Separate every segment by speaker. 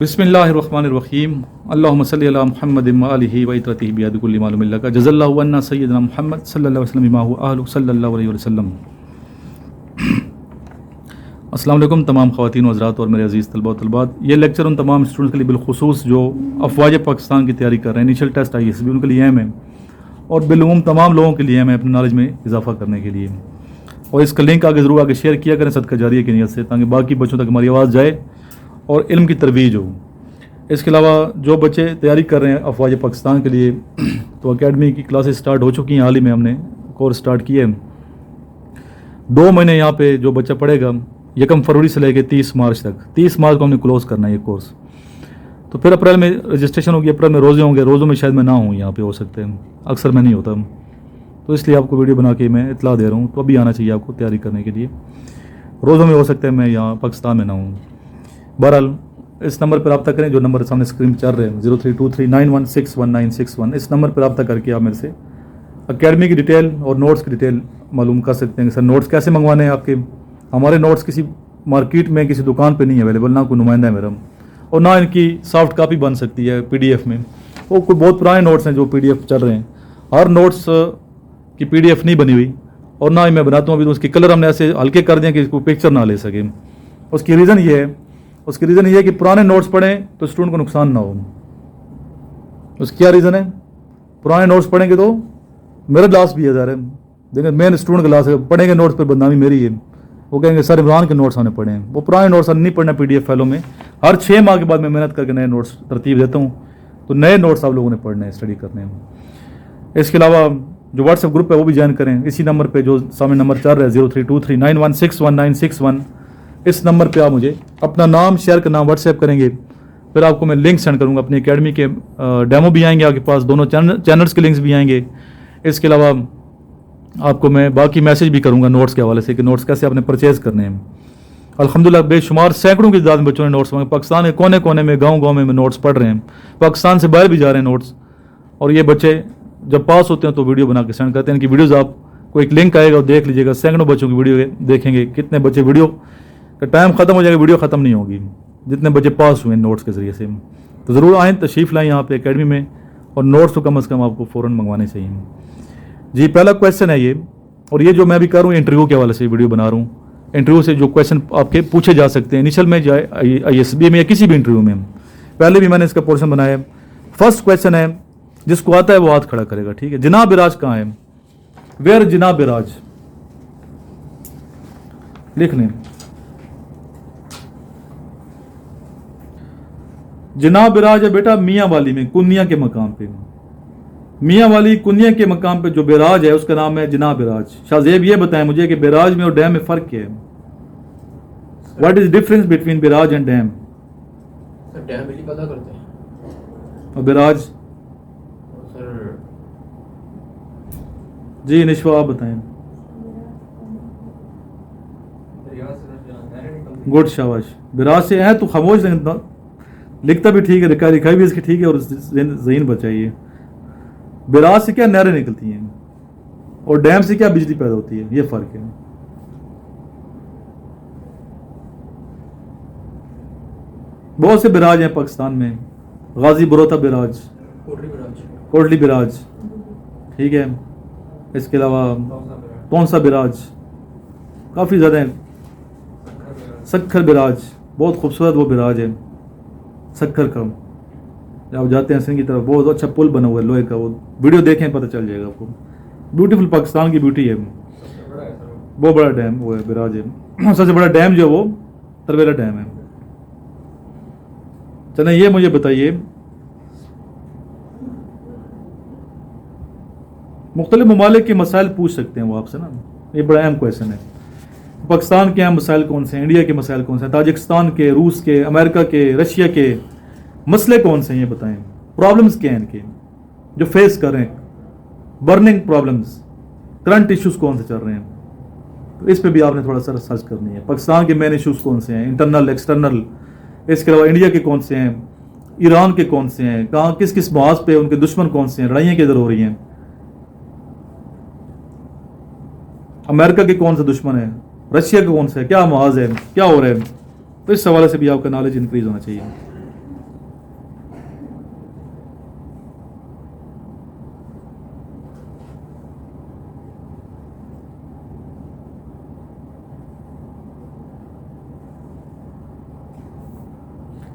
Speaker 1: बिस्मिल्लाहिर्रहमानिर्रहीम अल्लाहुम्मा सल्लि अला मुहम्मदिन व आलिहि व इत्रतिहि बियदिकुल्लि मालूमिन लका जज़ल्लाहु अन्ना सय्यदना मुहम्मद सल्लल्लाहु अलैहि वसल्लम बिमा हुवा अहलु सल्लल्लाहु अलैहि वसल्लम। अस्सलाम वालेकुम तमाम ख़वातीन व हज़रात और मेरे अज़ीज़ तलबा व तलबात। ये लेक्चर उन तमाम स्टूडेंट्स के लिए बिलखुसूस जो अफ़वाज पाकिस्तान की तैयारी कर रहे हैं, इनिशियल टेस्ट ISB उनके लिए अहम है और बिलूम तमाम लोगों के लिए अहम है अपनी नॉलेज में इजाफा करने के लिए। और इसका लिंक आगे ज़रूर आगे शेयर किया करें सदका जारिया की नीयत से, ताकि बाकी बच्चों तक हमारी आवाज़ जाए और इल्म की तरवीज हो। इसके अलावा जो बच्चे तैयारी कर रहे हैं अफ़वाज पाकिस्तान के लिए तो एकेडमी की क्लासेस स्टार्ट हो चुकी हैं। हाल ही में हमने कोर्स स्टार्ट किए हैं। 2 महीने यहाँ पे जो बच्चा पढ़ेगा 1 फरवरी से लेकर 30 मार्च तक, 30 मार्च को हमने क्लोज़ करना है ये कोर्स। तो फिर अप्रैल में रजिस्ट्रेशन होगी, अप्रैल में रोज़े होंगे। रोज़ों में शायद मैं ना हूँ यहाँ पे, हो सकते हैं, अक्सर मैं नहीं होता, तो इसलिए आपको वीडियो बना के मैं इतला दे रहा हूँ। तो अभी आना चाहिए आपको तैयारी करने के लिए। रोज़ों में हो सकता है मैं यहाँ पाकिस्तान में ना हूँ। बहरहाल इस नंबर पर रब्ता करें जो नंबर सामने स्क्रीन पर चल रहे हैं 032391619161। इस नंबर पर रब्ता करके आप मेरे से एकेडमी की डिटेल और नोट्स की डिटेल मालूम कर सकते हैं कि सर नोट्स कैसे मंगवाने हैं आपके। हमारे नोट्स किसी मार्केट में किसी दुकान पे नहीं अवेलेबल, ना कोई नुमाइंदा है मेरा, और ना इनकी सॉफ्ट कापी बन सकती है PDF में। वो कोई बहुत पुराने नोट्स हैं जो PDF चल रहे हैं। हर नोट्स की PDF नहीं बनी हुई, और ना ही मैं बनाता हूँ अभी, तो उसके कलर हमने ऐसे हल्के कर दिए कि इसको पिक्चर ना ले सके। उसकी रीज़न ये है कि पुराने नोट्स पढ़ें तो स्टूडेंट को नुकसान ना हो। उसकी क्या रीज़न है? पुराने नोट्स पढ़ेंगे तो मेरा लॉस भी है ज़ाहिर है। देखिए मेन स्टूडेंट का लॉस है, पढ़ेंगे नोट्स पर बदनामी मेरी है। वो कहेंगे सर इमरान के नोट्स हमने पढ़े हैं। वो पुराने नोट्स नहीं पढ़ना PDF फाइलों में। हर 6 माह के बाद मैं मेहनत करके नए नोट्स तरतीब देता हूँ, तो नए नोट्स आप लोगों ने पढ़ने हैं, स्टडी करने हैं। इसके अलावा जो व्हाट्सएप ग्रुप है वो भी ज्वाइन करें। इसी नंबर पर जो सामने नंबर चल रहा है 032391619161, इस नंबर पे आप मुझे अपना नाम शेयर करना व्हाट्सएप करेंगे, फिर आपको मैं लिंक सेंड करूँगा। अपनी एकेडमी के डेमो भी आएंगे आपके पास, दोनों चैनल्स के लिंक्स भी आएंगे। इसके अलावा आपको मैं बाकी मैसेज भी करूँगा नोट्स के हवाले से कि नोट्स कैसे आपने परचेज़ करने हैं। अल्हम्दुलिल्लाह बेशुमार सैकड़ों की तादाद में बच्चों ने नोट्स मांगे। पाकिस्तान के कोने कोने में, गाँव में नोट्स पढ़ रहे हैं। पाकिस्तान से बाहर भी जा रहे हैं नोट्स। और ये बच्चे जब पास होते हैं तो वीडियो बना के सेंड करते हैं। इनकी वीडियोज़ आपको एक लिंक आएगा, देख लीजिएगा। सैकड़ों बच्चों की वीडियो देखेंगे। कितने बच्चे वीडियो का टाइम ख़त्म हो जाएगा, वीडियो ख़त्म नहीं होगी, जितने बच्चे पास हुए नोट्स के ज़रिए से। तो ज़रूर आएँ, तशरीफ़ लाएँ यहाँ पे एकेडमी में, और नोट्स तो कम से कम आपको फ़ौरन मंगवाने चाहिए। जी पहला क्वेश्चन है ये, और ये जो मैं भी कर रहा हूँ इंटरव्यू के हवाले से वीडियो बना रहा हूँ। इंटरव्यू से जो क्वेश्चन आपके पूछे जा सकते हैं इनिशियल में, जाए ISB में या किसी भी इंटरव्यू में, पहले भी मैंने इसका पोर्शन बनाया है। फर्स्ट क्वेश्चन है, जिसको आता है वो हाथ खड़ा करेगा, ठीक है। जिनाब बिराज कहाँ है? वेयर जिनाब बिराज? लिख लें। जिनाब बिराज है बेटा मियाँ वाली में, कुनिया के मकाम पे। मियाँ वाली कुनिया के मकाम पे जो बिराज है उसका नाम है जिनाब बिराज। शाहजेब ये बताएं मुझे कि बिराज में और डैम में फ़र्क क्या है? What is difference between barrage and dam?
Speaker 2: Dam बिजली पैदा करते हैं
Speaker 1: और बिराज?
Speaker 2: सर
Speaker 1: जी निशवा आप बताएं। गुड शाबाश। बिराज से है तो खामोश, लिखता भी ठीक है, लिखाई भी इसकी ठीक है, और ज़हीन बचाइए। बिराज से क्या नहरें निकलती हैं और डैम से क्या बिजली पैदा होती है, ये फ़र्क है। बहुत से बिराज हैं पाकिस्तान में। गाजी बरोता बिराज, कोटली बिराज, ठीक है। इसके अलावा तौंसा बिराज, काफ़ी ज़्यादा हैं। सक्खर बिराज, बहुत खूबसूरत वो बिराज है सक्खर का। आप जाते हैं सिंध की तरफ, बहुत अच्छा पुल बना हुआ है लोहे का, वो वीडियो देखें पता चल जाएगा आपको। ब्यूटीफुल पाकिस्तान की ब्यूटी है। बहुत बड़ा डैम वो है, बिराज है। सबसे बड़ा डैम जो है वो तरवेला डैम है। चलें ये मुझे बताइए, मुख्तलिफ ममालिक के मसाइल पूछ सकते हैं वो आपसे ना, ये बड़ा अहम क्वेश्चन है। पाकिस्तान के अहम मसाइल कौन से हैं, इंडिया के मसाइल कौन से हैं, ताजिकिस्तान के, रूस के, अमेरिका के, रशिया के मसले कौन से हैं, ये बताएं। प्रॉब्लम्स क्या हैं इनके जो फेस कर रहे हैं, बर्निंग प्रॉब्लम्स, करंट इश्यूज कौन से चल रहे हैं, तो इस पे भी आपने थोड़ा सा रिसर्च करनी है। पाकिस्तान के मेन इश्यूज कौन से हैं, इंटरनल एक्सटर्नल। इसके अलावा इंडिया के कौन से हैं, ईरान के कौन से हैं, कहाँ किस किस बात पे उनके दुश्मन कौन से हैं, लड़ाइयाँ किधर हो रही हैं, अमेरिका के कौन से दुश्मन है, रशिया के कौन से है, क्या महाज है, क्या हो रहा है। तो इस हवाले से भी आपका नॉलेज इंक्रीज होना चाहिए।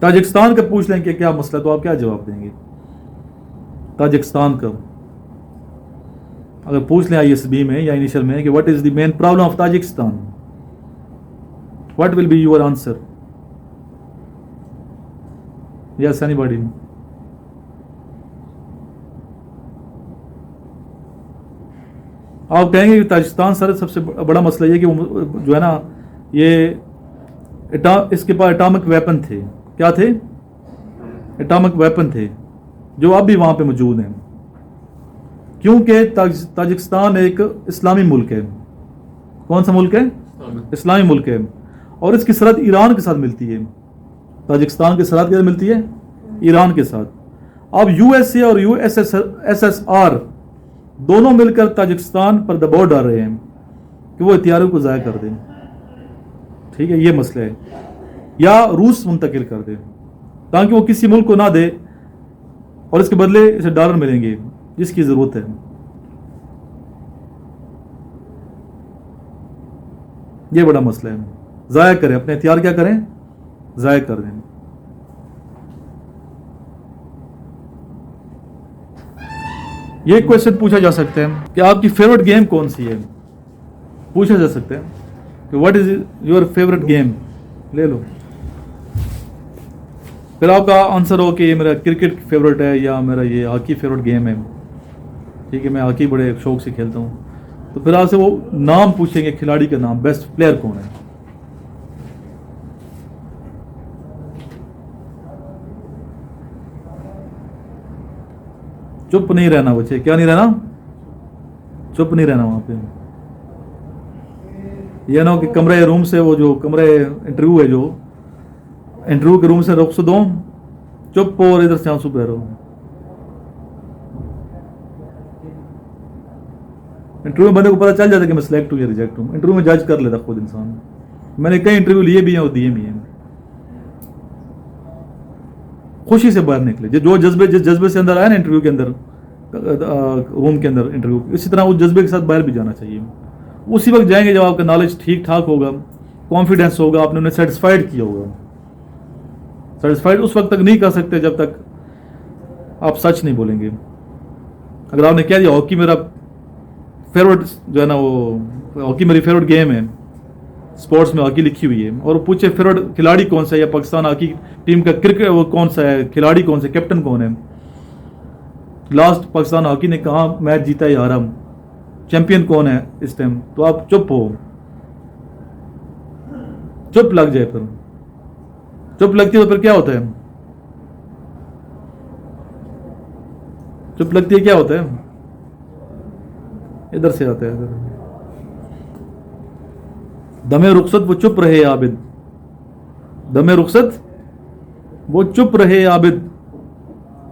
Speaker 1: ताजिकिस्तान का पूछ लें कि क्या मसला, तो आप क्या जवाब देंगे? ताजिकिस्तान का अगर पूछ लें ISB में या इनिशियल में कि what is the main problem of Tajikistan, what will be your answer? Yes anybody? आप कहेंगे कि ताजिकिस्तान सर सबसे बड़ा मसला ये कि वो जो है ना, ये इसके पास एटॉमिक वेपन थे। क्या थे? एटॉमिक वेपन थे, जो अब भी वहाँ पे मौजूद हैं, क्योंकि ताजिकिस्तान एक इस्लामी मुल्क है। कौन सा मुल्क है? इस्लामी मुल्क है, और इसकी सरहद ईरान के साथ मिलती है। ताजिकिस्तान की सरहद के साथ मिलती है ईरान के साथ। अब USA और USSR दोनों मिलकर ताजिकिस्तान पर दबाव डाल रहे हैं कि वो हथियारों को ज़ाया कर दें। ठीक है, ये मसला है। या रूस मुंतकिल कर दे ताकि वो किसी मुल्क को ना दे और इसके बदले इसे डॉलर मिलेंगे जिसकी ज़रूरत है। ये बड़ा मसला है। ज़ाया करें अपने हथियार, क्या करें? ज़ाया कर दें। ये क्वेश्चन पूछा जा सकता है कि आपकी फेवरेट गेम कौन सी है? पूछा जा सकता है कि what is your favourite game? ले लो, फिर आपका आंसर हो कि ये मेरा क्रिकेट फेवरेट है या मेरा ये हॉकी फेवरेट गेम है। ठीक है, मैं हॉकी बड़े शौक से खेलता हूँ। तो फिर आपसे वो नाम पूछेंगे, खिलाड़ी का नाम, बेस्ट प्लेयर कौन है। चुप नहीं रहना बच्चे, क्या नहीं रहना? चुप नहीं रहना वहां पे। यह ना हो कि कमरे रूम से, वो जो कमरे इंटरव्यू है, जो इंटरव्यू के रूम से रुख दो, चुप और इधर से आंसू बह रहा हूं। इंटरव्यू में बंदे को पता चल जाता कि मैं सिलेक्ट हूं या रिजेक्ट हूं। इंटरव्यू में जज कर लेता खुद इंसान। मैंने कई इंटरव्यू लिए भी हैं और दिए भी हैं। खुशी से बाहर निकले, जो जज्बे, जिस जज्बे से अंदर आया ना इंटरव्यू के अंदर, रूम के अंदर इंटरव्यू, इसी तरह उस जज्बे के साथ बाहर भी जाना चाहिए। उसी वक्त जाएंगे जब आपका नॉलेज ठीक ठाक होगा, कॉन्फिडेंस होगा, आपने उन्हें सेटिस्फाइड किया होगा। सेटिस्फाइड उस वक्त तक नहीं कर सकते जब तक आप सच नहीं बोलेंगे। अगर आपने कह दिया हॉकी मेरा फेवरेट जो है ना, वो हॉकी मेरी फेवरेट गेम है, स्पोर्ट्स में हॉकी लिखी हुई है, और पूछे फेवरेट खिलाड़ी कौन सा है या पाकिस्तान हॉकी टीम का क्रिकेट वो कौन सा है, खिलाड़ी कौन सा, कैप्टन कौन है, लास्ट पाकिस्तान हॉकी ने कहा मैच जीता या हारा, चैंपियन कौन है इस टाइम, तो आप चुप हो। चुप लग जाए, फिर चुप लगती है तो फिर क्या होता है? चुप लगती है क्या होता है? इधर से आता है इधर। दमे रुखसत वो चुप रहे आबिद, दमे रुखसत वो चुप रहे आबिद,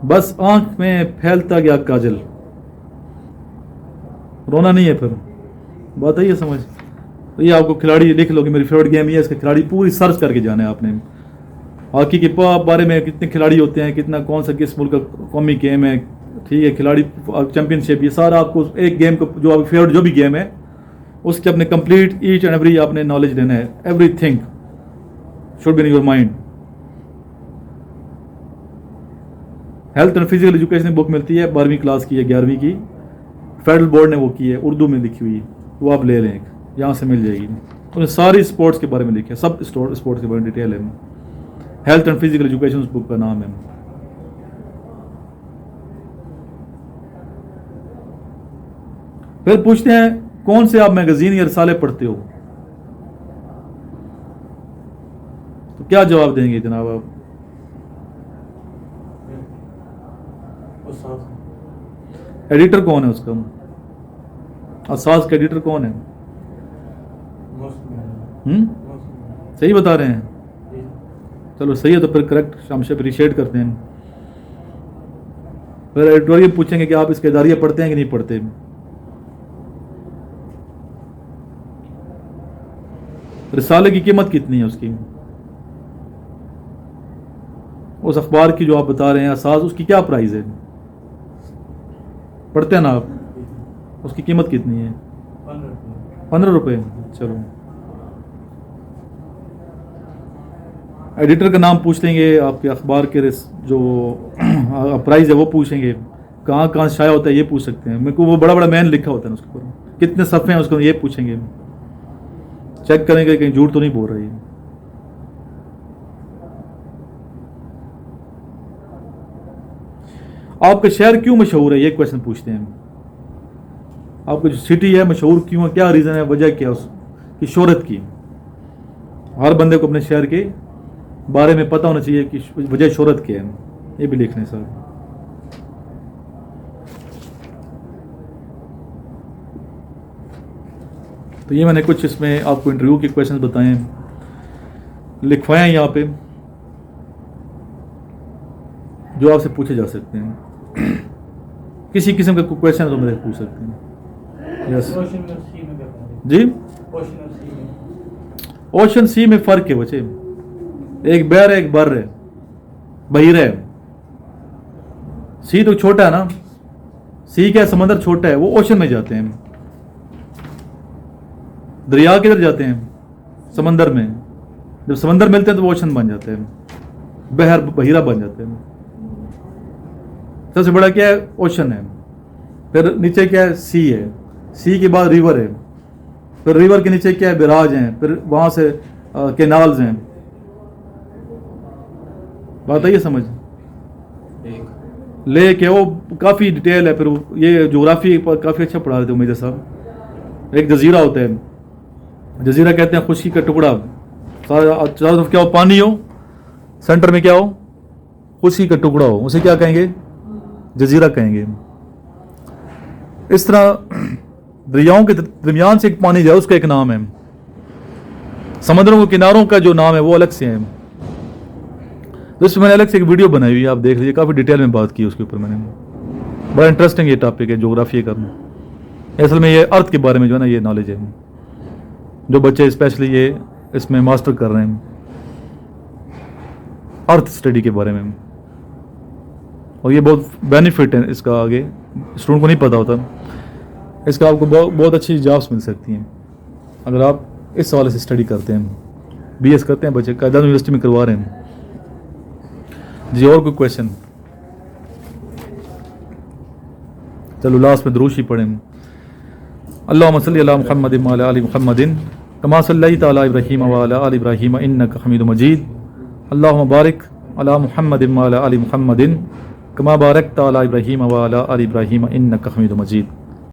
Speaker 1: बस आंख में फैलता गया काजल। रोना नहीं है, फिर बात आई है समझ। तो ये आपको खिलाड़ी लिख लो कि मेरी फेवरेट गेम ये है, इसके खिलाड़ी पूरी सर्च करके जाना है आपने। हॉकी के बारे में कितने खिलाड़ी होते हैं, कितना कौन सा किस मुल्क का कौमी गेम है, ठीक है, खिलाड़ी चैंपियनशिप, ये सारा आपको एक गेम को जो आपकी फेवरेट जो भी गेम है उसके अपने कंप्लीट ईच एंड एवरी आपने नॉलेज लेना है। Everything should be in your mind. Health and physical education book मिलती है, 12वीं क्लास की है, 11वीं की, फेडरल बोर्ड ने वो की है, उर्दू में लिखी हुई है, वो आप ले लें, यहाँ से मिल जाएगी। उन्हें सारी स्पोर्ट्स के बारे में लिखे, सब स्पोर्ट्स के बारे में डिटेल है। हेल्थ एंड फिजिकल एजुकेशन उस बुक का नाम है। फिर पूछते हैं कौन से आप मैगजीन या रसाले पढ़ते हो, तो क्या जवाब देंगे जनाब आप? एडिटर कौन है उसका? असास का एडिटर कौन है? सही बता रहे हैं? चलो सही है, तो फिर करेक्ट, हम से अप्रिशिएट करते हैं। फिर एडिटोरियल पूछेंगे कि आप इसके इदारिया पढ़ते हैं कि नहीं पढ़ते। रिसाले की कीमत कितनी है उसकी? उस अखबार की जो आप बता रहे हैं असास, उसकी क्या प्राइस है? पढ़ते हैं ना आप? उसकी कीमत कितनी है? 15 रुपये। चलो एडिटर का नाम पूछ लेंगे, आपके अखबार के जो प्राइस है वो पूछेंगे, कहाँ कहाँ शाया होता है ये पूछ सकते हैं। मेरे को वो बड़ा बड़ा मैन लिखा होता है उसके ऊपर, कितने सफ़े हैं उसको ये पूछेंगे, चेक करेंगे कहीं झूठ तो नहीं बोल रही है। आपका शहर क्यों मशहूर है ये क्वेश्चन पूछते हैं। आपकी जो सिटी है मशहूर क्यों है, क्या रीज़न है, वजह क्या है उसकी शोहरत की। हर बंदे को अपने शहर के बारे में पता होना चाहिए कि वजह शोहरत क्या है, ये भी लिखना है सर। तो ये मैंने कुछ इसमें आपको इंटरव्यू के क्वेश्चंस बताए हैं, लिखवाए हैं यहाँ पे, जो आपसे पूछे जा सकते हैं। किसी किस्म का क्वेश्चन तो मेरे पूछ सकते हैं। यस जी। ओशन सी में फ़र्क है बच्चे, एक बैर है एक बर है, बहिर है। सी तो छोटा है ना, सी क्या समंदर छोटा है, वो ओशन में जाते हैं। दरिया किधर जाते हैं, समंदर में। जब समंदर मिलते हैं तो वो ओशन बन जाते हैं, बहर बहिरा बन जाते हैं। सबसे बड़ा क्या है, ओशन है। फिर नीचे क्या है, सी है। सी के बाद रिवर है, फिर रिवर के नीचे क्या है, बिराज हैं, फिर वहाँ से कैनाल्स हैं। बात आई है समझ। लेक है, वो काफ़ी डिटेल है। फिर ये ज्योग्राफी काफ़ी अच्छा पढ़ा रहे थे उमेद साहब। एक जजीरा होता है, जजीरा कहते हैं खुशी का टुकड़ा। चारों तरफ क्या हो, पानी हो, सेंटर में क्या हो, खुशी का टुकड़ा हो, उसे क्या कहेंगे, जजीरा कहेंगे। इस तरह दरियाओं के दरमियान से एक पानी जाए उसका एक नाम है। समुद्रों के किनारों का जो नाम है वो अलग से है। तो इसमें मैंने अलग से एक वीडियो बनाई हुई है, आप देख लीजिए, काफ़ी डिटेल में बात की उसके ऊपर मैंने। बड़ा इंटरेस्टिंग ये टॉपिक है, ज्योग्राफी करना। असल में ये अर्थ के बारे में जो है ना, ये नॉलेज है जो बच्चे स्पेशली ये इसमें मास्टर कर रहे हैं, अर्थ स्टडी के बारे में। और ये बहुत बेनिफिट है इसका, आगे स्टूडेंट को नहीं पता होता, इसका आपको बहुत अच्छी जॉब्स मिल सकती हैं अगर आप इस हवाले से स्टडी करते हैं। बीएस करते हैं बच्चे, कायदा यूनिवर्सिटी में करवा रहे हैं जी। और कोई क्वेश्चन? चलो लास्ट में दुरूद पढ़ें। अल्लाहुम्मा सल्ली अला मुहम्मद व अला आलि मुहम्मदिन कमा सल्लैता अला इब्राहीम व अला आलि इब्राहीम इन्नका हमीदुम मजीद। अल्लाहुम्मा बारिक अला मुहम्मद व अला आलि मुहम्मदिन कमा बारकता अला इब्राहीम व अला आलि इब्राहीम इन्नका हमीदुम मजीद।